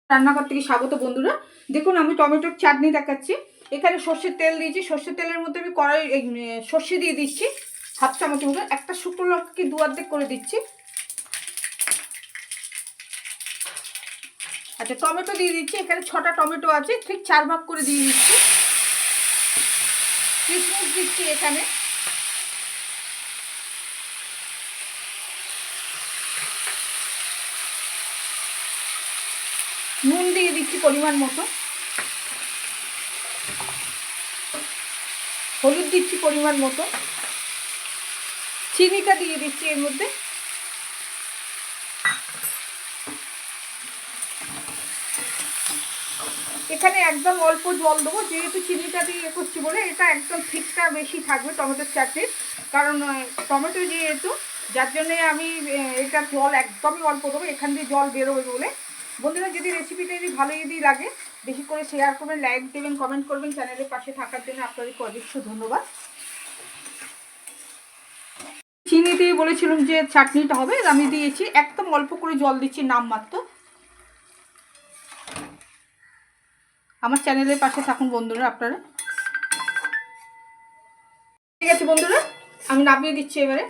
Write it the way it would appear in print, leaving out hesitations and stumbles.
রান্নাঘর থেকে স্বাগত বন্ধুরা। দেখুন আমি টমেটোর চাটনি দেখাচ্ছি। এখানে সর্ষের তেল দিয়েছি, সর্ষের তেলের মধ্যে আমি কড়াই সর্ষে দিয়ে দিচ্ছি হাফ চামচ মতো। একটা শুকনো লঙ্কাকে দু অর্ধেক করে দিচ্ছি। আচ্ছা, টমেটো দিয়ে দিচ্ছি। এখানে 6টা টমেটো আছে, ঠিক 4 ভাগ করে দিয়ে দিচ্ছি। কিশমিশ দিচ্ছি এখানে। নুন দিয়ে দিচ্ছি পরিমাণ মতো, হলুদ দিচ্ছি পরিমাণ মতো, চিনিটা দিয়ে দিচ্ছি এর মধ্যে। এখানে একদম অল্প জল দেবো, যেহেতু চিনিটা দিয়ে করছি বলে এটা একদম ঠিকটা বেশি থাকবে টমেটোর চাটনির, কারণ টমেটো যেহেতু, যার জন্যে আমি এটা জল একদমই অল্প দেবো, এখান দিয়ে জল বেরোবে বলে। বন্ধুরা, যদি রেসিপিটা যদি ভালো যদি লাগে বেশি করে শেয়ার করবেন, লাইক দেবেন, কমেন্ট করবেন। চ্যানেলের পাশে থাকার জন্য আপনাদেরকে অজস্র ধন্যবাদ। চিনি দিয়ে বলেছিলাম যে চাটনিটা হবে, আমি দিয়েছি একদম অল্প করে জল দিচ্ছি নামমাত্র। আমার চ্যানেলের পাশে থাকুন বন্ধুরা আপনারা। ঠিক আছে বন্ধুরা, আমি নামিয়ে দিচ্ছি এবারে।